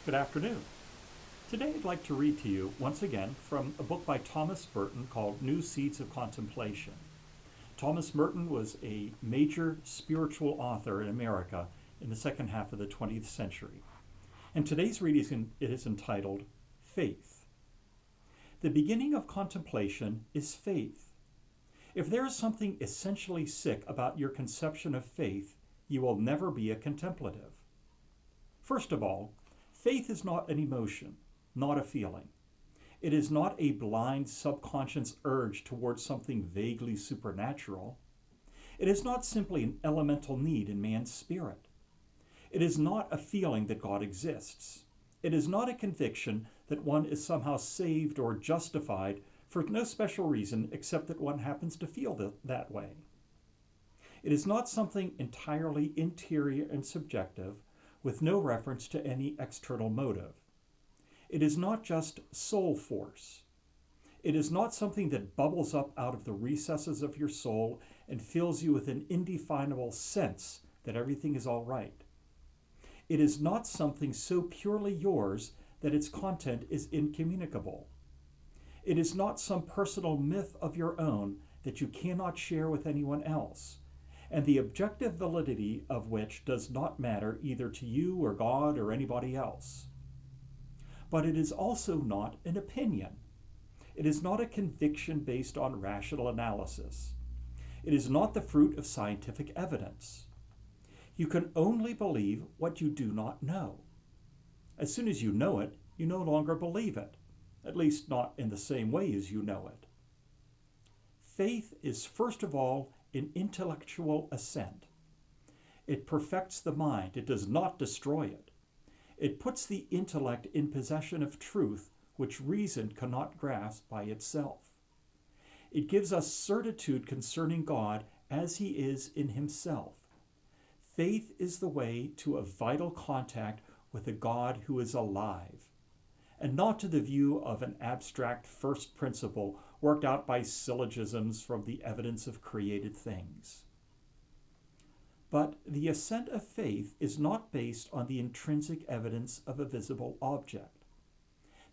Good afternoon. Today I'd like to read to you, once again, from a book by Thomas Merton called New Seeds of Contemplation. Thomas Merton was a major spiritual author in America in the second half of the 20th century. And today's reading is entitled Faith. The beginning of contemplation is faith. If there is something essentially sick about your conception of faith, you will never be a contemplative. First of all, faith is not an emotion, not a feeling. It is not a blind subconscious urge towards something vaguely supernatural. It is not simply an elemental need in man's spirit. It is not a feeling that God exists. It is not a conviction that one is somehow saved or justified for no special reason except that one happens to feel that way. It is not something entirely interior and subjective with no reference to any external motive. It is not just soul force. It is not something that bubbles up out of the recesses of your soul and fills you with an indefinable sense that everything is all right. It is not something so purely yours that its content is incommunicable. It is not some personal myth of your own that you cannot share with anyone else, and the objective validity of which does not matter either to you or God or anybody else. But it is also not an opinion. It is not a conviction based on rational analysis. It is not the fruit of scientific evidence. You can only believe what you do not know. As soon as you know it, you no longer believe it, at least not in the same way as you know it. Faith is first of all an intellectual assent. It perfects the mind. It does not destroy it. It puts the intellect in possession of truth which reason cannot grasp by itself. It gives us certitude concerning God as he is in himself. Faith is the way to a vital contact with a God who is alive, and not to the view of an abstract first principle worked out by syllogisms from the evidence of created things. But the assent of faith is not based on the intrinsic evidence of a visible object.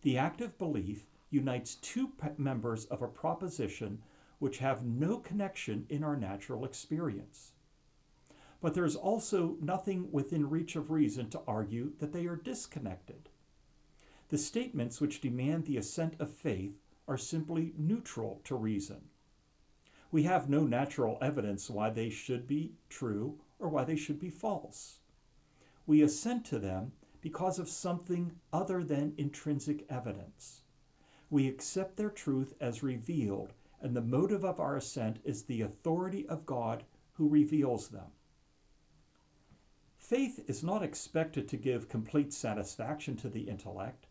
The act of belief unites two members of a proposition which have no connection in our natural experience. But there is also nothing within reach of reason to argue that they are disconnected. The statements which demand the assent of faith are simply neutral to reason. We have no natural evidence why they should be true or why they should be false. We assent to them because of something other than intrinsic evidence. We accept their truth as revealed, and the motive of our assent is the authority of God who reveals them. Faith is not expected to give complete satisfaction to the intellect.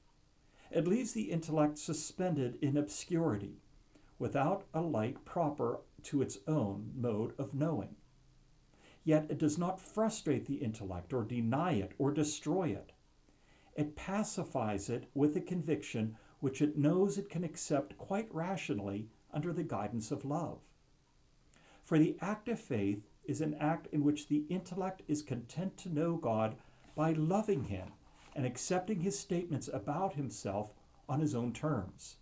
It leaves the intellect suspended in obscurity, without a light proper to its own mode of knowing. Yet it does not frustrate the intellect or deny it or destroy it. It pacifies it with a conviction which it knows it can accept quite rationally under the guidance of love. For the act of faith is an act in which the intellect is content to know God by loving him and accepting his statements about himself on his own terms.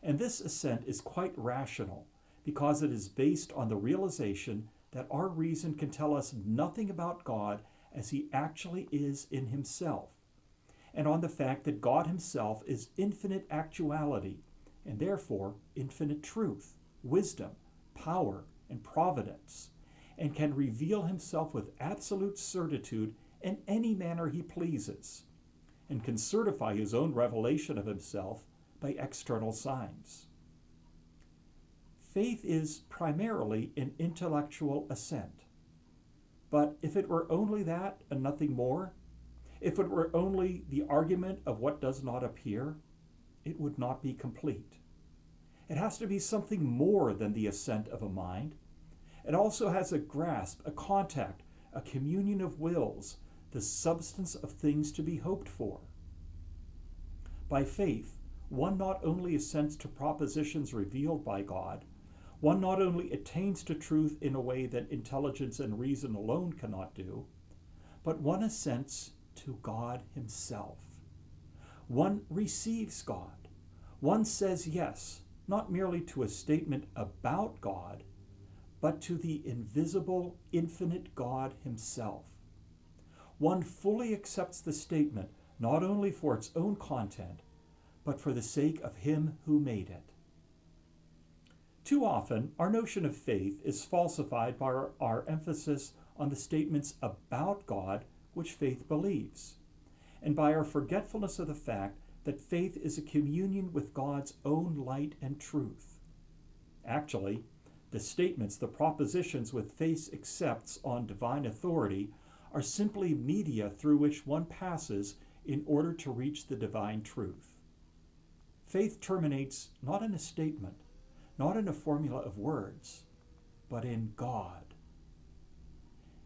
And this assent is quite rational because it is based on the realization that our reason can tell us nothing about God as he actually is in himself, and on the fact that God himself is infinite actuality and therefore infinite truth, wisdom, power, and providence, and can reveal himself with absolute certitude in any manner he pleases, and can certify his own revelation of himself by external signs. Faith is primarily an intellectual assent. But if it were only that and nothing more, if it were only the argument of what does not appear, it would not be complete. It has to be something more than the assent of a mind. It also has a grasp, a contact, a communion of wills, the substance of things to be hoped for. By faith, one not only assents to propositions revealed by God, one not only attains to truth in a way that intelligence and reason alone cannot do, but one assents to God himself. One receives God. One says yes, not merely to a statement about God, but to the invisible, infinite God himself. One fully accepts the statement not only for its own content, but for the sake of him who made it. Too often, our notion of faith is falsified by our emphasis on the statements about God which faith believes, and by our forgetfulness of the fact that faith is a communion with God's own light and truth. Actually, the statements, the propositions which faith accepts on divine authority are simply media through which one passes in order to reach the divine truth. Faith terminates not in a statement, not in a formula of words, but in God.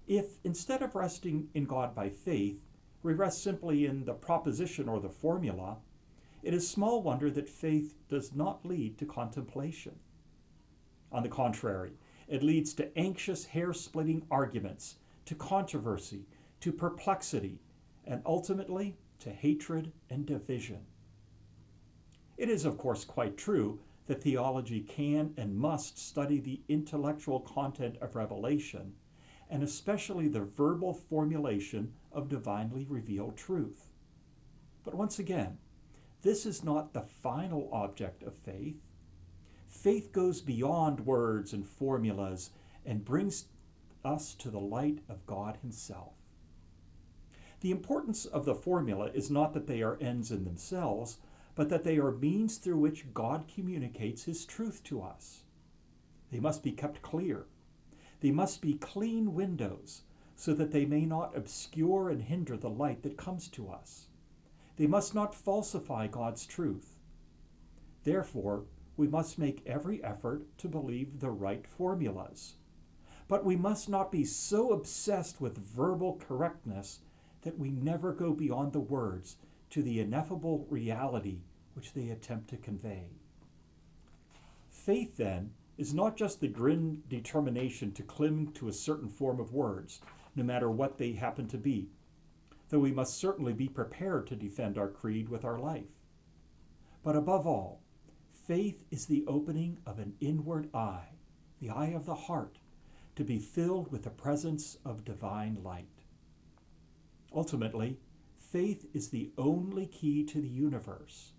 If, instead of resting in God by faith, we rest simply in the proposition or the formula, it is small wonder that faith does not lead to contemplation. On the contrary, it leads to anxious, hair-splitting arguments, to controversy, to perplexity, and ultimately to hatred and division. It is, of course, quite true that theology can and must study the intellectual content of revelation, and especially the verbal formulation of divinely revealed truth. But once again, this is not the final object of faith. Faith goes beyond words and formulas and brings us to the light of God himself. The importance of the formula is not that they are ends in themselves, but that they are means through which God communicates his truth to us. They must be kept clear. They must be clean windows so that they may not obscure and hinder the light that comes to us. They must not falsify God's truth. Therefore, we must make every effort to believe the right formulas. But we must not be so obsessed with verbal correctness that we never go beyond the words to the ineffable reality which they attempt to convey. Faith, then, is not just the grim determination to cling to a certain form of words, no matter what they happen to be, though we must certainly be prepared to defend our creed with our life. But above all, faith is the opening of an inward eye, the eye of the heart, to be filled with the presence of divine light. Ultimately, faith is the only key to the universe,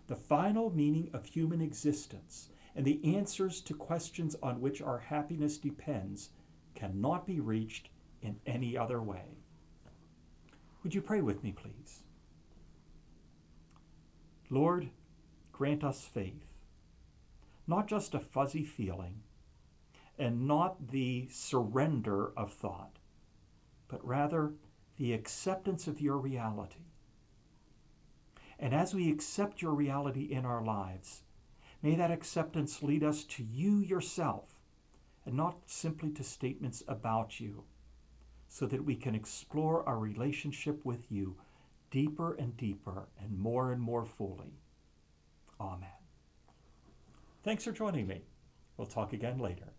the final meaning of human existence, and the answers to questions on which our happiness depends cannot be reached in any other way. Would you pray with me, please? Lord, grant us faith, not just a fuzzy feeling, and not the surrender of thought, but rather the acceptance of your reality. And as we accept your reality in our lives, may that acceptance lead us to you yourself, and not simply to statements about you, so that we can explore our relationship with you deeper and deeper and more fully. Amen. Thanks for joining me. We'll talk again later.